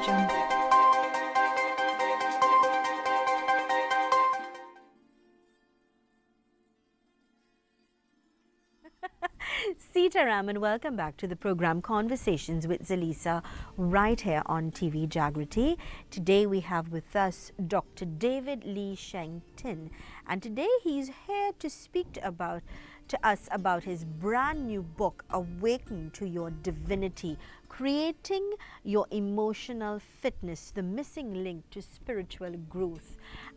Sheng. Sitaram, and welcome back to the program Conversations with Zalisa right here on TV Jagrati. Today we have with us Dr. David Lee Sheng, and today he's here to speak to us about his brand new book, Awaken to Your Divinity, Creating Your Emotional Fitness, the missing link to spiritual growth.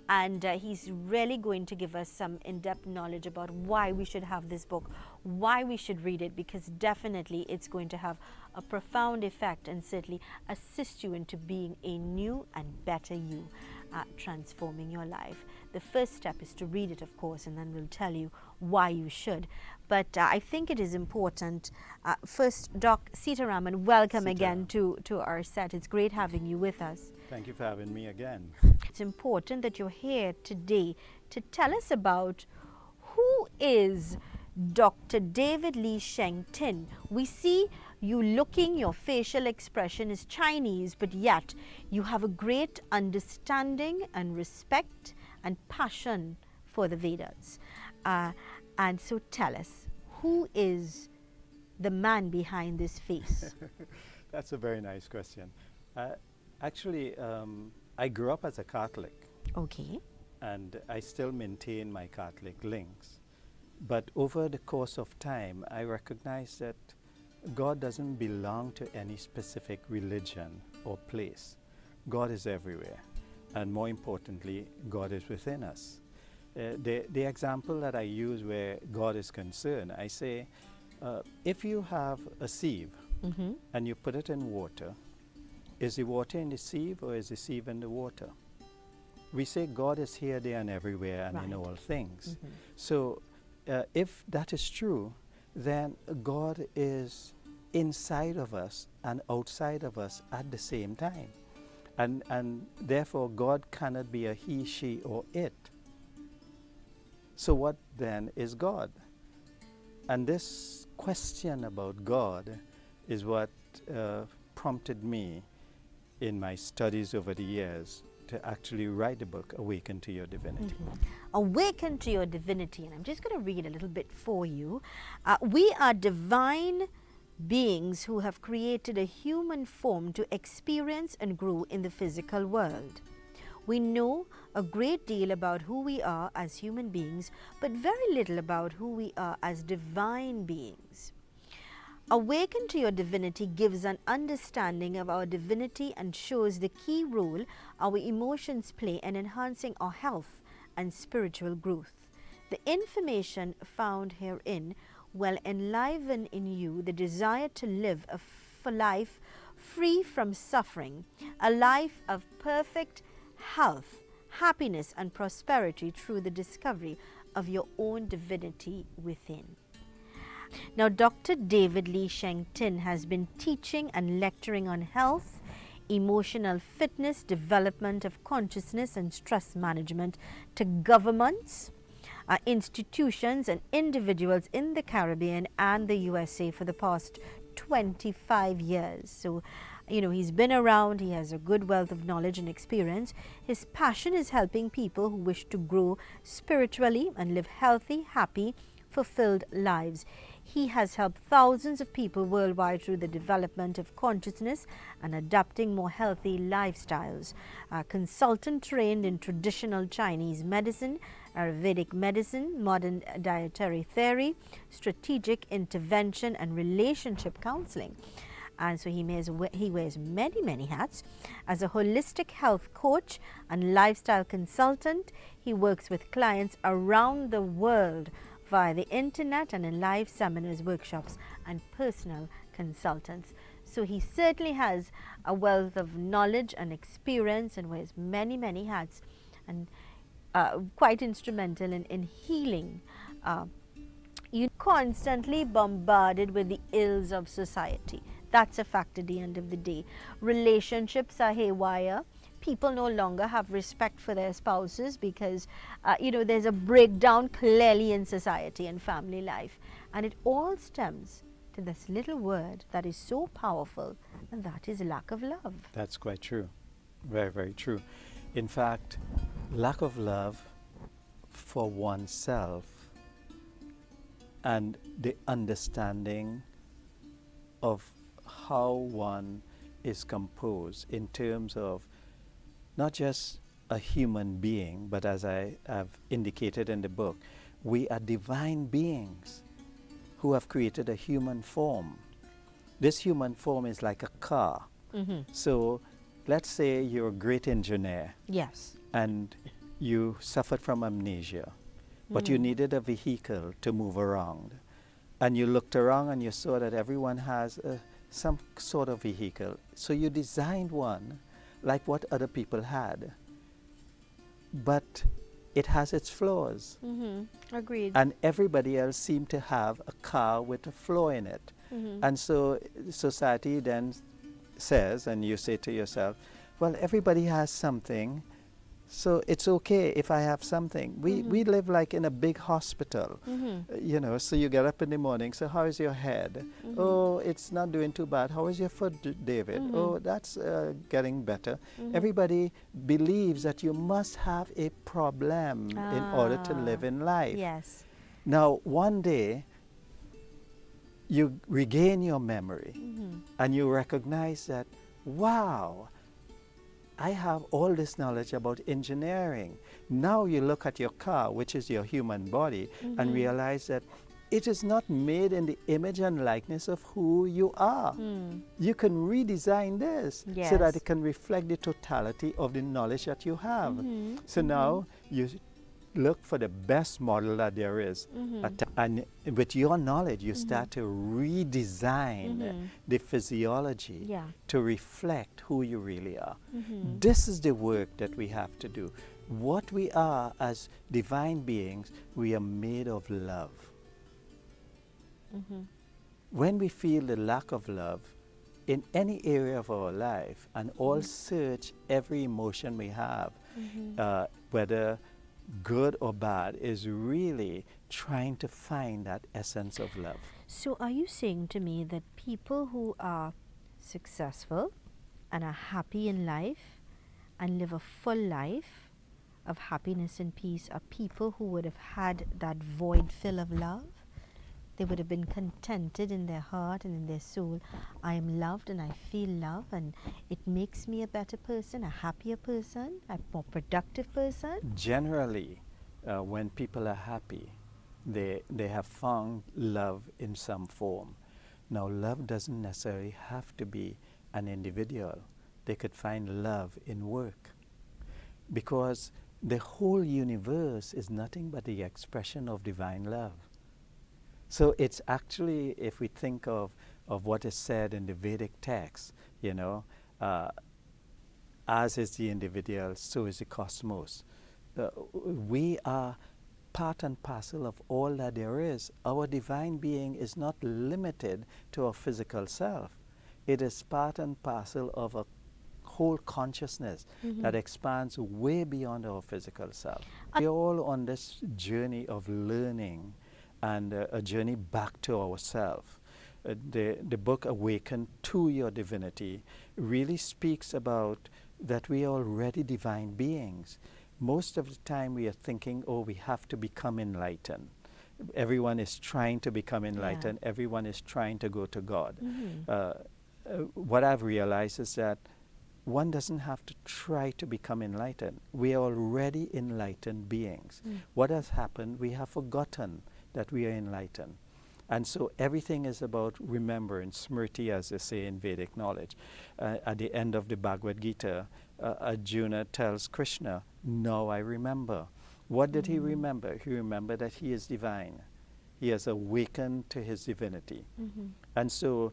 And he's really going to give us some in-depth knowledge about why we should have this book, why we should read it, because definitely it's going to have a profound effect and certainly assist you into being a new and better you, transforming your life. The first step is to read it, of course, and then we'll tell you why you should. But I think it is important. First, Doc Sitaraman, welcome again to our set. It's great having you with us. Thank you for having me again. It's important that you're here today to tell us about who is Dr. David Lee Sheng. We see you looking, your facial expression is Chinese, but yet you have a great understanding and respect and passion for the Vedas. And so tell us, who is the man behind this face? That's a very nice question. Actually, I grew up as a Catholic. Okay. And I still maintain my Catholic links. But over the course of time, I recognize that God doesn't belong to any specific religion or place. God is everywhere. And more importantly, God is within us. The example that I use where God is concerned, I say, if you have a sieve and you put it in water, is the water in the sieve or is the sieve in the water? We say God is here, there, and everywhere, and in all things. So if that is true, then God is inside of us and outside of us at the same time. And therefore, God cannot be a he, she, or it. So what then is God? And this question about God is what prompted me in my studies over the years to actually write the book, Awaken to Your Divinity. Awaken to Your Divinity. And I'm just going to read a little bit for you. We are divine beings who have created a human form to experience and grow in the physical world. We know a great deal about who we are as human beings, but very little about who we are as divine beings. Awaken to Your Divinity gives an understanding of our divinity and shows the key role our emotions play in enhancing our health and spiritual growth. The information found herein will enliven in you the desire to live a life free from suffering, a life of perfect health, happiness, and prosperity through the discovery of your own divinity within. Now, Dr. David Lee Sheng has been teaching and lecturing on health, emotional fitness, development of consciousness, and stress management to governments, institutions, and individuals in the Caribbean and the USA for the past 25 years. So, he's been around, he has a good wealth of knowledge and experience. His passion is helping people who wish to grow spiritually and live healthy, happy, fulfilled lives. He has helped thousands of people worldwide through the development of consciousness and adapting more healthy lifestyles. A consultant trained in traditional Chinese medicine, Ayurvedic medicine, modern dietary theory, strategic intervention, and relationship counseling. And so he wears many hats. As a holistic health coach and lifestyle consultant, he works with clients around the world via the internet and in live seminars, workshops, and personal consultants. So he certainly has a wealth of knowledge and experience and wears many hats, and quite instrumental in healing. You're constantly bombarded with the ills of society. That's a fact at the end of the day. Relationships are haywire. People no longer have respect for their spouses because, there's a breakdown clearly in society and family life. And it all stems to this little word that is so powerful, and that is lack of love. That's quite true. Very, very true. In fact, lack of love for oneself and the understanding of how one is composed in terms of not just a human being, but as I have indicated in the book, we are divine beings who have created a human form. This human form is like a car. So let's say you're a great engineer. Yes. And you suffered from amnesia, but you needed a vehicle to move around. And you looked around and you saw that everyone has some sort of vehicle. So you designed one like what other people had. But it has its flaws. Agreed. And everybody else seemed to have a car with a flaw in it. And so society then says, and you say to yourself, well, everybody has something, so it's okay if I have something. We live like in a big hospital, you know, so you get up in the morning, so how is your head? Oh, it's not doing too bad. How is your foot, David? Oh, that's getting better. Everybody believes that you must have a problem in order to live in life. Yes. Now, one day, you regain your memory and you recognize that, wow, I have all this knowledge about engineering. Now you look at your car, which is your human body, and realize that it is not made in the image and likeness of who you are. You can redesign this so that it can reflect the totality of the knowledge that you have. So now you look for the best model that there is. And with your knowledge, you start to redesign the physiology to reflect who you really are. This is the work that we have to do. What we are as divine beings, we are made of love. When we feel the lack of love in any area of our life, and all search every emotion we have, whether good or bad, is really trying to find that essence of love. So are you saying to me that people who are successful and are happy in life and live a full life of happiness and peace are people who would have had that void fill of love? They would have been contented in their heart and in their soul. I am loved and I feel love, and it makes me a better person, a happier person, a more productive person. Generally, when people are happy, they have found love in some form. Now, love doesn't necessarily have to be an individual. They could find love in work, because the whole universe is nothing but the expression of divine love. So it's actually, if we think of what is said in the Vedic text, you know, as is the individual, so is the cosmos. We are part and parcel of all that there is. Our divine being is not limited to our physical self. It is part and parcel of a whole consciousness that expands way beyond our physical self. We're all on this journey of learning and a journey back to ourselves. The book Awaken to Your Divinity really speaks about that we are already divine beings. Most of the time we are thinking, oh, we have to become enlightened. Everyone is trying to become enlightened. Everyone is trying to go to God. What I've realized is that one doesn't have to try to become enlightened. We are already enlightened beings. What has happened? We have forgotten that we are enlightened. And so everything is about remembrance, smriti, as they say in Vedic knowledge. At the end of the Bhagavad Gita, Arjuna tells Krishna, now I remember. What did he remember? He remembered that he is divine. He has awakened to his divinity. And so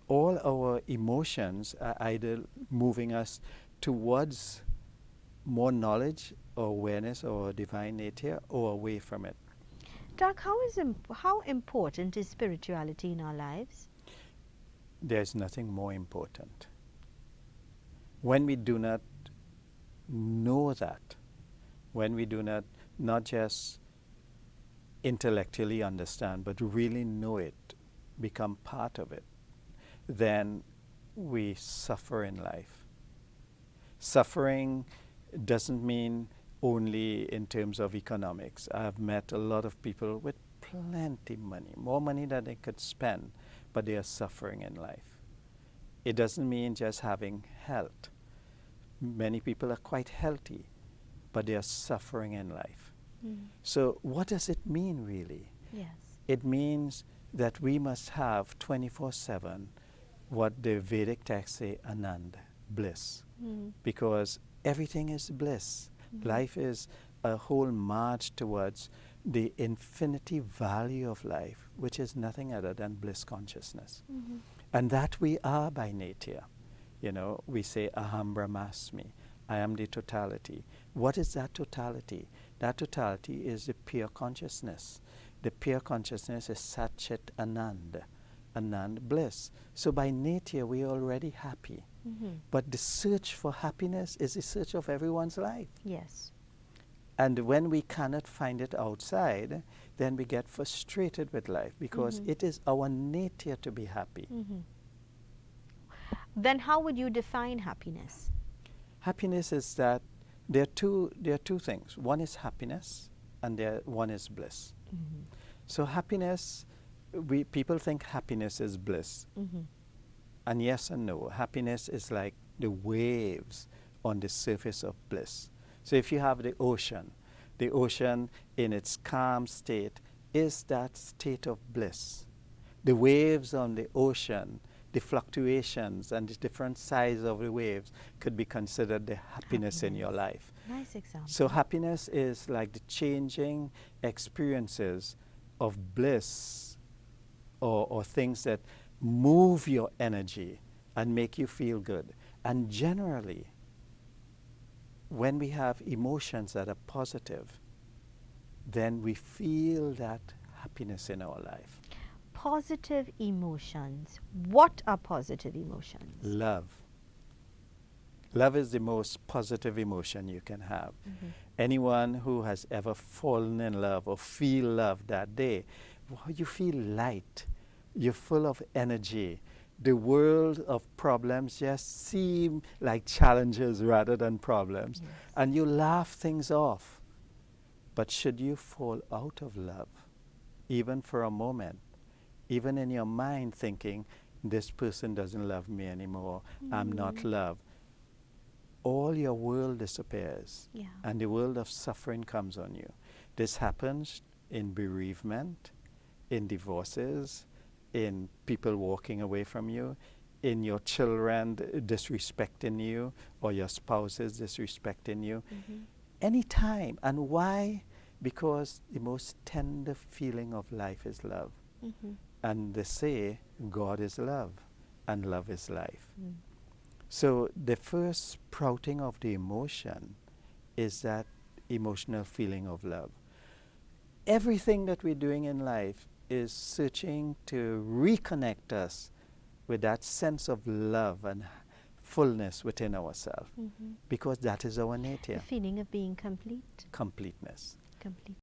all our emotions are either moving us towards more knowledge or awareness or divine nature, or away from it. Doc, how important is spirituality in our lives? There's nothing more important. When we do not know that, when we do not just intellectually understand, but really know it become part of it, then we suffer in life. Suffering doesn't mean only in terms of economics. I've met a lot of people with plenty money, more money than they could spend, but they are suffering in life. It doesn't mean just having health. Many people are quite healthy, but they are suffering in life. So what does it mean really? Yes. It means that we must have 24/7 what the Vedic texts say, Anand, bliss. Because everything is bliss. Life is a whole march towards the infinity value of life, which is nothing other than bliss consciousness. And that we are by nature. You know, we say, Aham Brahmasmi, I am the totality. What is that totality? That totality is the pure consciousness. The pure consciousness is Satchit Anand, Anand bliss. So by nature we are already happy. But the search for happiness is the search of everyone's life. Yes. And when we cannot find it outside, then we get frustrated with life because it is our nature to be happy. Then how would you define happiness? Happiness is that there are two things. One is happiness and one is bliss. So happiness, people think happiness is bliss. And yes and no. Happiness is like the waves on the surface of bliss. So if you have the ocean in its calm state is that state of bliss. The waves on the ocean, the fluctuations and the different size of the waves could be considered the happiness in your life. Nice example. So happiness is like the changing experiences of bliss or things that move your energy and make you feel good. And generally, when we have emotions that are positive, then we feel that happiness in our life. Positive emotions. What are positive emotions? Love. Love is the most positive emotion you can have. Anyone who has ever fallen in love or feel love that day, you feel light. You're full of energy. The world of problems just seem like challenges rather than problems. Yes. And you laugh things off. But should you fall out of love, even for a moment, even in your mind thinking, this person doesn't love me anymore, I'm not loved, all your world disappears. Yeah. And the world of suffering comes on you. This happens in bereavement, in divorces, in people walking away from you, in your children disrespecting you, or your spouses disrespecting you. Anytime. And why? Because the most tender feeling of life is love. And they say God is love and love is life. So the first sprouting of the emotion is that emotional feeling of love. Everything that we're doing in life is searching to reconnect us with that sense of love and fullness within ourselves, because that is our nature. The feeling of being complete. Completeness. Completeness.